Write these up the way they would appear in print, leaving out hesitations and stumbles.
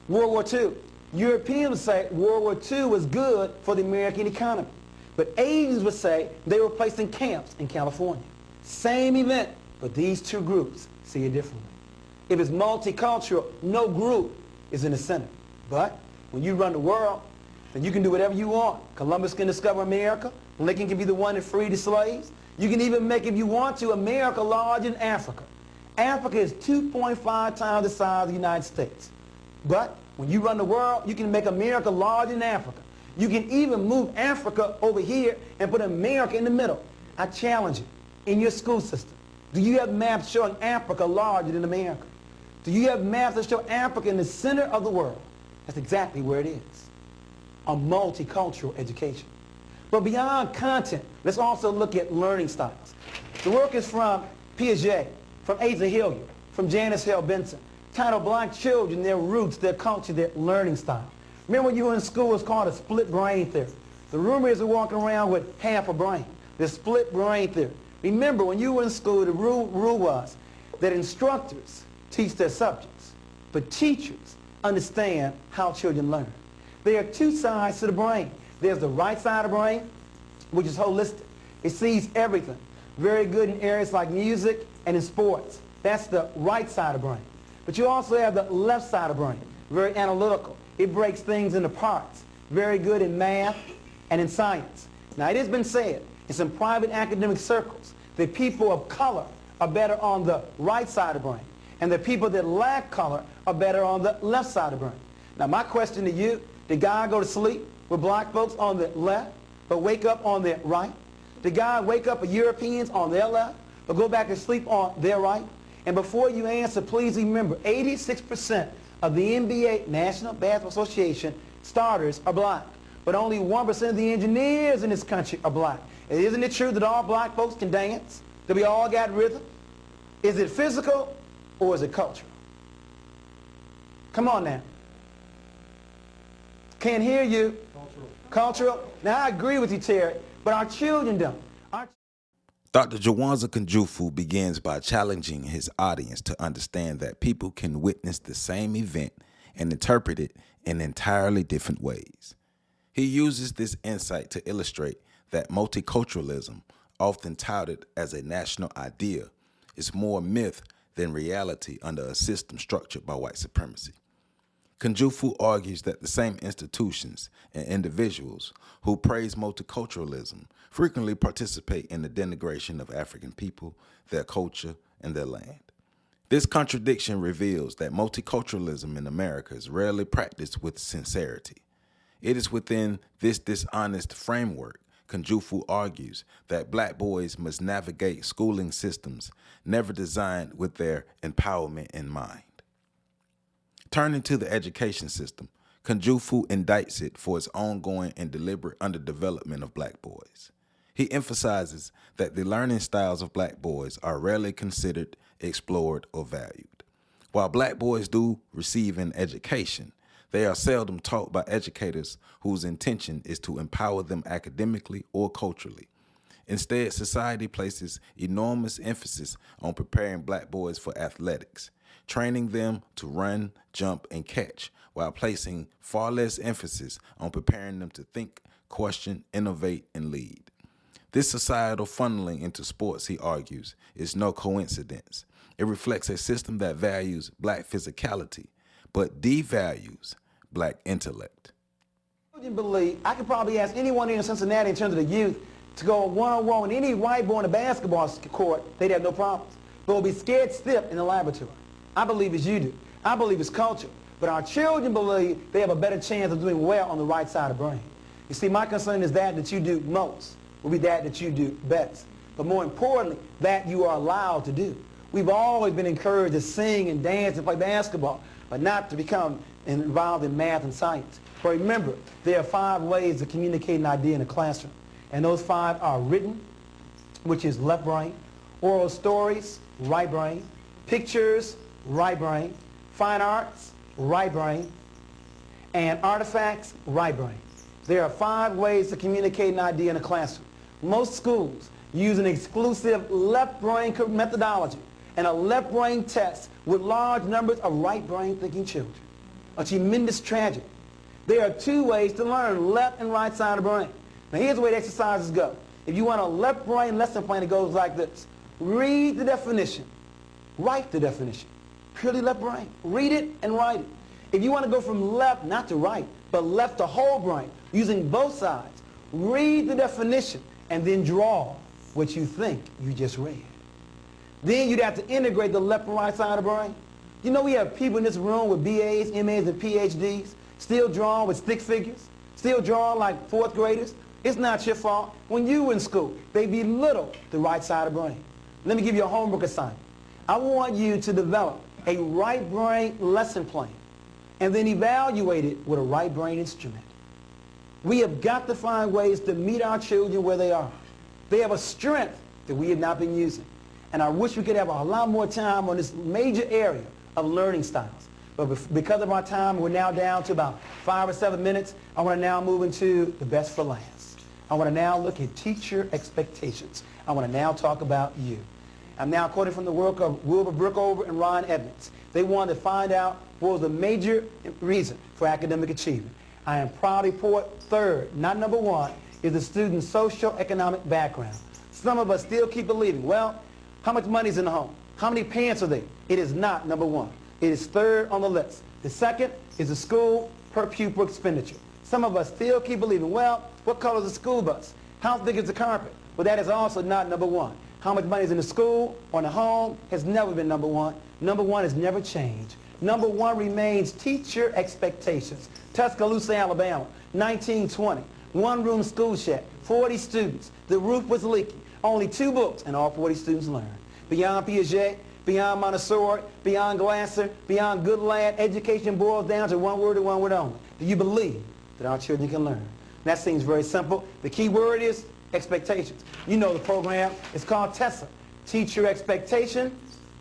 World War II. Europeans say World War II was good for the American economy. But Asians would say they were placed in camps in California. Same event, but these two groups see it differently. If it's multicultural, no group is in the center. But when you run the world, then you can do whatever you want. Columbus can discover America. Lincoln can be the one that freed the slaves. You can even make, if you want to, America larger than Africa. Africa is 2.5 times the size of the United States. But when you run the world, you can make America larger than Africa. You can even move Africa over here and put America in the middle. I challenge you, in your school system, do you have maps showing Africa larger than America? Do you have maps that show Africa in the center of the world? That's exactly where it is. A multicultural education. But beyond content, let's also look at learning styles. The work is from Piaget, from Asa Hilliard, from Janice Hale Benson, titled Black Children, Their Roots, Their Culture, Their Learning Style. Remember when you were in school, it's called a split brain theory. The rumor is they're walking around with half a brain, the split brain theory. Remember, when you were in school, the rule was that instructors teach their subjects, but teachers understand how children learn. There are two sides to the brain. There's the right side of the brain, which is holistic. It sees everything. Very good in areas like music and in sports. That's the right side of the brain. But you also have the left side of the brain, very analytical. It breaks things into parts. Very good in math and in science. Now, it has been said in some private academic circles that people of color are better on the right side of the brain, and the people that lack color are better on the left side of the brain. Now, my question to you, did God go to sleep with black folks on the left, but wake up on their right? Did God wake up with Europeans on their left, but go back to sleep on their right? And before you answer, please remember, 86% of the NBA, National Basketball Association, starters are black. But only 1% of the engineers in this country are black. And isn't it true that all black folks can dance? That we all got rhythm? Is it physical or is it cultural? Come on now. Can't hear you. Cultural. Now, I agree with you, Terry, but our children don't. Dr. Juwanza Kunjufu begins by challenging his audience to understand that people can witness the same event and interpret it in entirely different ways. He uses this insight to illustrate that multiculturalism, often touted as a national idea, is more myth than reality under a system structured by white supremacy. Kunjufu argues that the same institutions and individuals who praise multiculturalism frequently participate in the denigration of African people, their culture, and their land. This contradiction reveals that multiculturalism in America is rarely practiced with sincerity. It is within this dishonest framework, Kunjufu argues, that black boys must navigate schooling systems never designed with their empowerment in mind. Turning to the education system, Kunjufu indicts it for its ongoing and deliberate underdevelopment of black boys. He emphasizes that the learning styles of black boys are rarely considered, explored, or valued. While black boys do receive an education, they are seldom taught by educators whose intention is to empower them academically or culturally. Instead, society places enormous emphasis on preparing black boys for athletics, training them to run, jump, and catch, while placing far less emphasis on preparing them to think, question, innovate, and lead. This societal funneling into sports, he argues, is no coincidence. It reflects a system that values black physicality, but devalues black intellect. I could probably ask anyone in Cincinnati in terms of the youth to go one-on-one with any white boy on a basketball court, they'd have no problems. But we'll be scared stiff in the laboratory. I believe as you do. I believe it's culture. But our children believe they have a better chance of doing well on the right side of the brain. You see, my concern is that you do most will be that you do best. But more importantly, that you are allowed to do. We've always been encouraged to sing and dance and play basketball, but not to become involved in math and science. But remember, there are 5 ways to communicate an idea in a classroom. And those 5 are written, which is left brain, oral stories, right brain, pictures, right brain, fine arts, right brain, and artifacts, right brain. There are 5 ways to communicate an idea in a classroom. Most schools use an exclusive left brain methodology and a left brain test with large numbers of right brain thinking children. a tremendous tragedy. There are two ways to learn, left and right side of the brain. Now here's the way the exercises go. If you want a left brain lesson plan, it goes like this. Read the definition. Write the definition. Purely left brain. Read it and write it. If you want to go from left, not to right, but left to whole brain, using both sides, read the definition and then draw what you think you just read. Then you'd have to integrate the left and right side of the brain. You know we have people in this room with BAs, MAs, and PhDs, still drawing with stick figures, still drawing like fourth graders. It's not your fault. When you were in school, they belittled the right side of the brain. Let me give you a homework assignment. I want you to develop a right brain lesson plan and then evaluate it with a right brain instrument. We have got to find ways to meet our children where they are. They have a strength that we have not been using. And I wish we could have a lot more time on this major area of learning styles. But because of our time, we're now down to about 5 or 7 minutes. I want to now move into the best for last. I want to now look at teacher expectations. I want to now talk about you. I'm now quoting from the work of Wilbur Brookover and Ron Edmonds. They wanted to find out what was the major reason for academic achievement. I am proud to report third, not number one, is the student's socio-economic background. Some of us still keep believing, well, how much money is in the home? How many parents are there? It is not number one. It is third on the list. The second is the school per pupil expenditure. Some of us still keep believing, well, what color is the school bus? How thick is the carpet? Well, that is also not number one. How much money is in the school or in the home has never been number one. Number one has never changed. Number one remains teacher expectations. Tuscaloosa, Alabama, 1920. One-room school shack, 40 students. The roof was leaking. Only 2 books, and all 40 students learned. Beyond Piaget, beyond Montessori, beyond Glasser, beyond Goodlad, education boils down to one word and one word only. Do you believe that our children can learn? That seems very simple. The key word is expectations. You know the program. It's called TESSA. Teacher expectation,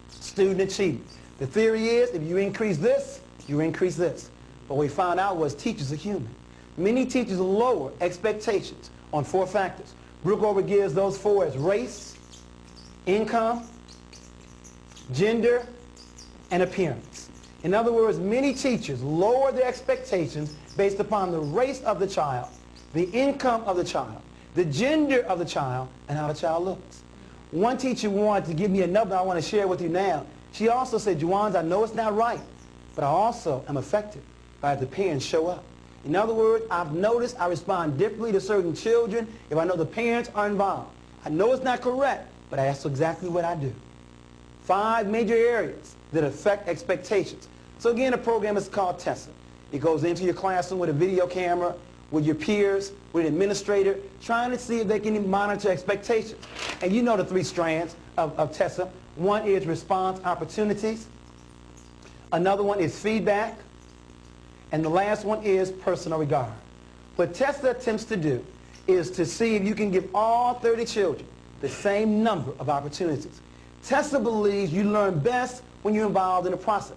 student achievement. The theory is if you increase this, you increase this. But what we found out was teachers are human. Many teachers lower expectations on 4 factors. Brookover gives those 4 as race, income, gender, and appearance. In other words, many teachers lower their expectations based upon the race of the child, the income of the child, the gender of the child, and how the child looks. One teacher wanted to give me a number I want to share with you now. She also said, Juwanza, I know it's not right, but I also am affected by the parents show up. In other words, I've noticed I respond differently to certain children if I know the parents are involved. I know it's not correct, but that's exactly what I do. 5 major areas that affect expectations. So again, the program is called TESSA. It goes into your classroom with a video camera, with your peers, with an administrator, trying to see if they can monitor expectations. And you know the 3 strands of TESSA. One is response opportunities. Another one is feedback. And the last one is personal regard. What TESSA attempts to do is to see if you can give all 30 children the same number of opportunities. TESSA believes you learn best when you're involved in the process.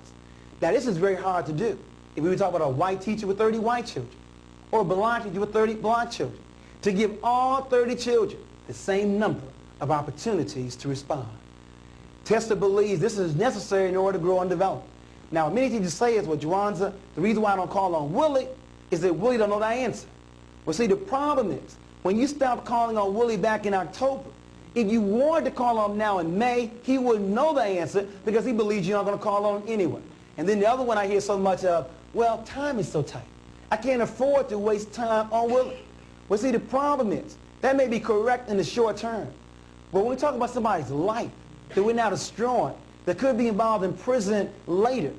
Now this is very hard to do. If we were talking about a white teacher with 30 white children, or a blind teacher with 30 blind children, to give all 30 children the same number of opportunities to respond. TESSA believes this is necessary in order to grow and develop. Now, many teachers say is, well, Juwanza, the reason why I don't call on Willie is that Willie don't know the answer. Well, see, the problem is, when you stop calling on Willie back in October, if you wanted to call on him now in May, he wouldn't know the answer because he believes you're not going to call on him anyway. And then the other one I hear so much of, well, time is so tight. I can't afford to waste time on Willie. Well, see, the problem is, that may be correct in the short term. But when we talk about somebody's life that we're now destroying, that could be involved in prison later,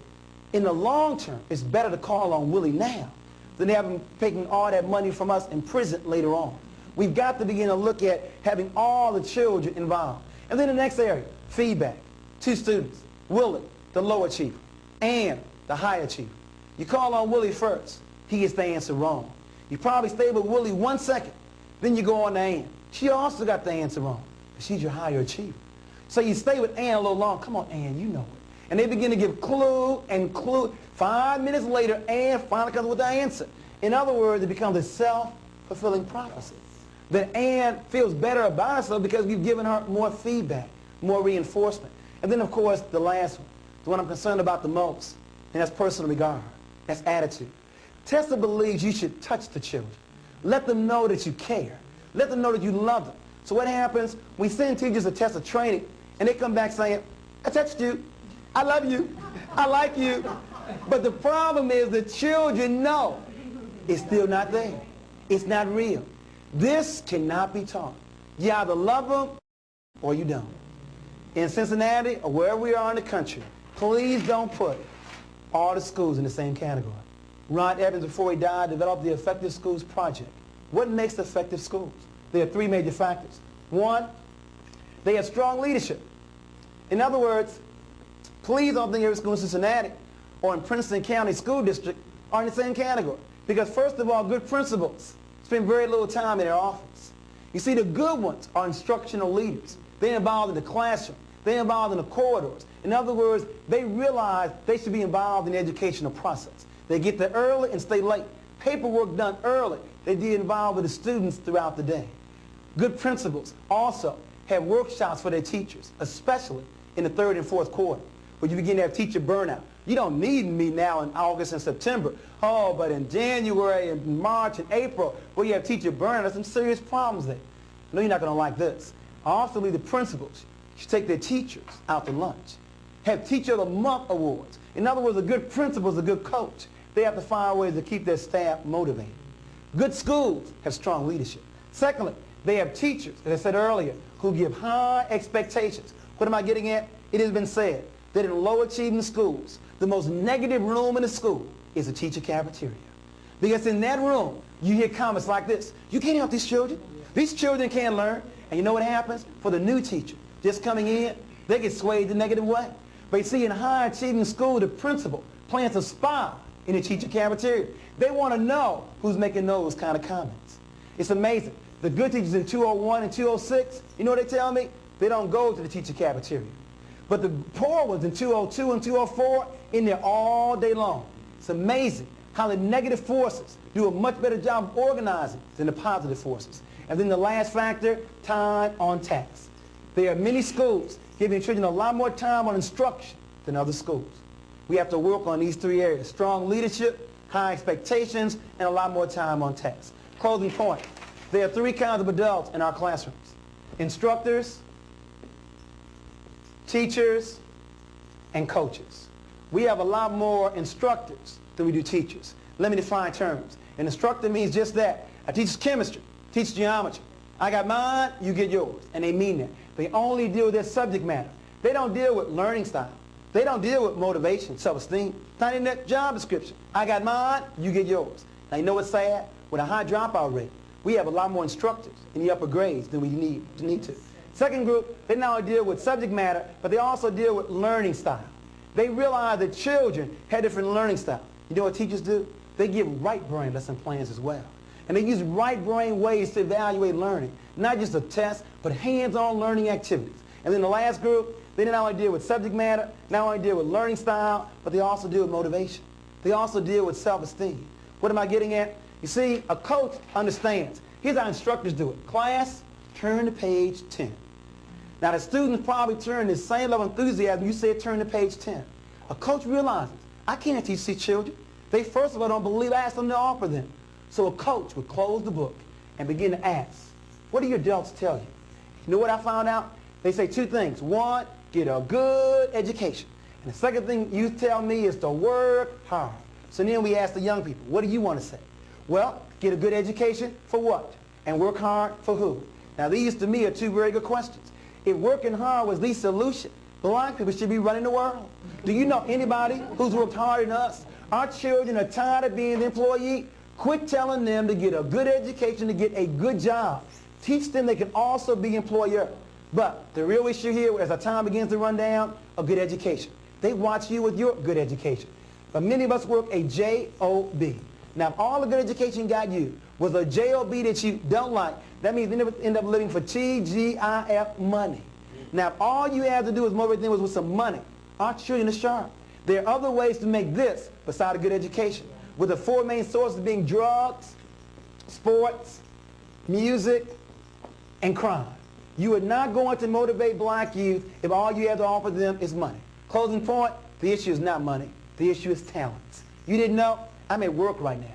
in the long term, it's better to call on Willie now than have him taking all that money from us in prison later on. We've got to begin to look at having all the children involved. And then the next area, feedback. 2 students, Willie, the low achiever, and the high achiever. You call on Willie first, he gets the answer wrong. You probably stay with Willie 1 second, then you go on to Ann. She also got the answer wrong, but she's your higher achiever. So you stay with Ann a little long. Come on, Ann, you know it. And they begin to give clue and clue. 5 minutes later, Ann finally comes with the answer. In other words, it becomes a self-fulfilling prophecy. That Ann feels better about herself because we've given her more feedback, more reinforcement. And then, of course, the last one, the one I'm concerned about the most, and that's personal regard. That's attitude. Tessa believes you should touch the children. Let them know that you care. Let them know that you love them. So what happens? We send teachers to Tessa training, and they come back saying, I touched you. I love you. I like you. But the problem is the children know it's still not there. It's not real. This cannot be taught. You either love them or you don't. In Cincinnati or wherever we are in the country, please don't put all the schools in the same category. Ron Evans, before he died, developed the Effective Schools Project. What makes effective schools? There are three major factors. One, they have strong leadership. In other words, please don't think every school in Cincinnati or in Princeton County School District are in the same category. Because first of all, good principals spend very little time in their office. You see, the good ones are instructional leaders. They're involved in the classroom. They're involved in the corridors. In other words, they realize they should be involved in the educational process. They get there early and stay late. Paperwork done early. They get involved with the students throughout the day. Good principals also have workshops for their teachers, especially in the third and fourth quarter, where you begin to have teacher burnout. You don't need me now in August and September. Oh, but in January and March and April, where you have teacher burnout, there's some serious problems there. I know you're not going to like this. I also believe the principals should take their teachers out to lunch. Have Teacher of the Month awards. In other words, a good principal is a good coach. They have to find ways to keep their staff motivated. Good schools have strong leadership. Secondly, they have teachers, as I said earlier, who give high expectations. What am I getting at? It has been said that in low-achieving schools, the most negative room in the school is the teacher cafeteria. Because in that room, you hear comments like this: you can't help these children. These children can't learn. And you know what happens? For the new teacher just coming in, they get swayed the negative way. But you see, in a high-achieving school, the principal plants a spy in the teacher cafeteria. They want to know who's making those kind of comments. It's amazing. The good teachers in 201 and 206, you know what they tell me? They don't go to the teacher cafeteria. But the poor ones in 202 and 204, in there all day long. It's amazing how the negative forces do a much better job of organizing than the positive forces. And then the last factor, time on task. There are many schools giving children a lot more time on instruction than other schools. We have to work on these three areas: strong leadership, high expectations, and a lot more time on task. Closing point. There are three kinds of adults in our classrooms: instructors, teachers, and coaches. We have a lot more instructors than we do teachers. Let me define terms. An instructor means just that. I teach chemistry, teach geometry. I got mine, you get yours. And they mean that. They only deal with their subject matter. They don't deal with learning style. They don't deal with motivation, self-esteem. Not in that job description. I got mine, you get yours. Now you know what's sad? With a high dropout rate, we have a lot more instructors in the upper grades than we need to. Second group, they not only deal with subject matter, but they also deal with learning style. They realize that children have different learning style. You know what teachers do? They give right brain lesson plans as well. And they use right brain ways to evaluate learning. Not just a test, but hands-on learning activities. And then the last group, they not only deal with subject matter, not only deal with learning style, but they also deal with motivation. They also deal with self-esteem. What am I getting at? You see, a coach understands. Here's how instructors do it. Class, turn to page 10. Now the students probably turn the same level of enthusiasm you said turn to page 10. A coach realizes, I can't teach these children. They first of all don't believe I asked them to offer them. So a coach would close the book and begin to ask, what do your adults tell you? You know what I found out? They say two things. One, get a good education. And the second thing you tell me is to work hard. So then we ask the young people, what do you want to say? Well, get a good education for what? And work hard for who? Now these to me are two very good questions. If working hard was the solution, black people should be running the world. Do you know anybody who's worked harder than us? Our children are tired of being the employee. Quit telling them to get a good education, to get a good job. Teach them they can also be employer. But the real issue here, as our time begins to run down, a good education. They watch you with your good education. But many of us work a J-O-B. Now, if all the good education got you was a J-O-B that you don't like, that means you end up living for T-G-I-F, money. Now, if all you have to do is motivate them with some money, our children are sharp. There are other ways to make this besides a good education, with the four main sources being drugs, sports, music, and crime. You are not going to motivate black youth if all you have to offer them is money. Closing point, the issue is not money. The issue is talent. You didn't know? I'm at work right now.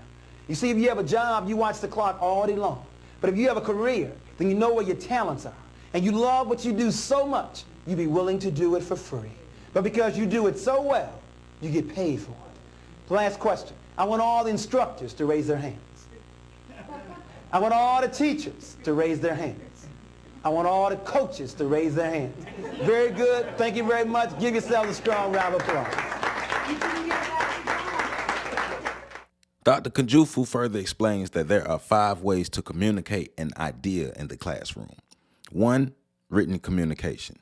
You see, if you have a job, you watch the clock all day long. But if you have a career, then you know where your talents are. And you love what you do so much, you'd be willing to do it for free. But because you do it so well, you get paid for it. Last question. I want all the instructors to raise their hands. I want all the teachers to raise their hands. I want all the coaches to raise their hands. Very good. Thank you very much. Give yourselves a strong round of applause. Dr. Kunjufu further explains that there are 5 ways to communicate an idea in the classroom. 1, written communication.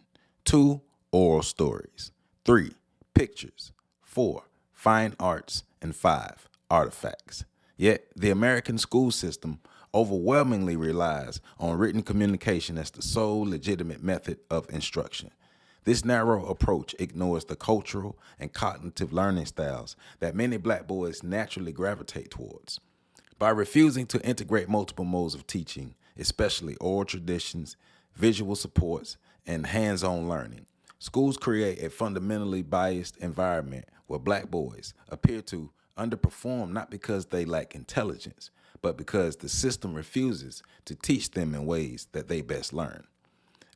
2, oral stories. 3, pictures. 4, fine arts. And 5, artifacts. Yet, the American school system overwhelmingly relies on written communication as the sole legitimate method of instruction. This narrow approach ignores the cultural and cognitive learning styles that many black boys naturally gravitate towards. By refusing to integrate multiple modes of teaching, especially oral traditions, visual supports, and hands-on learning, schools create a fundamentally biased environment where black boys appear to underperform not because they lack intelligence, but because the system refuses to teach them in ways that they best learn.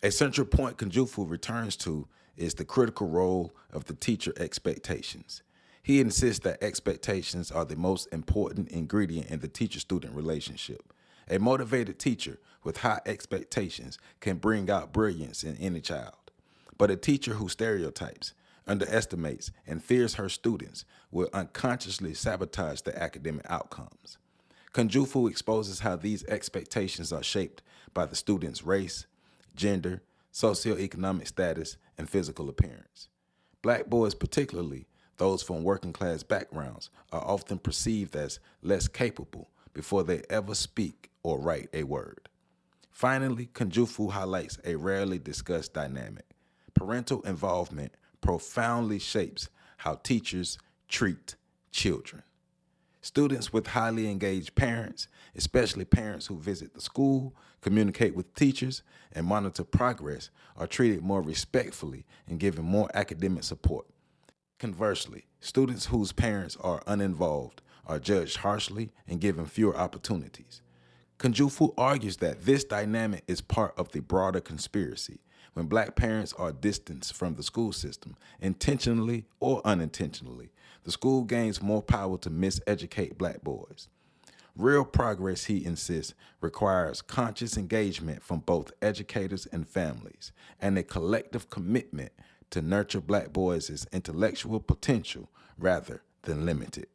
A central point Kunjufu returns to is the critical role of the teacher expectations. He insists that expectations are the most important ingredient in the teacher-student relationship. A motivated teacher with high expectations can bring out brilliance in any child. But a teacher who stereotypes, underestimates, and fears her students will unconsciously sabotage their academic outcomes. Kunjufu exposes how these expectations are shaped by the student's race, gender, socioeconomic status, and physical appearance. Black boys, particularly those from working class backgrounds, are often perceived as less capable before they ever speak or write a word. Finally, Kunjufu highlights a rarely discussed dynamic. Parental involvement profoundly shapes how teachers treat children. Students with highly engaged parents, especially parents who visit the school, communicate with teachers, and monitor progress, are treated more respectfully and given more academic support. Conversely, students whose parents are uninvolved are judged harshly and given fewer opportunities. Kunjufu argues that this dynamic is part of the broader conspiracy. When black parents are distanced from the school system, intentionally or unintentionally, the school gains more power to miseducate black boys. Real progress, he insists, requires conscious engagement from both educators and families, and a collective commitment to nurture black boys' intellectual potential rather than limit it.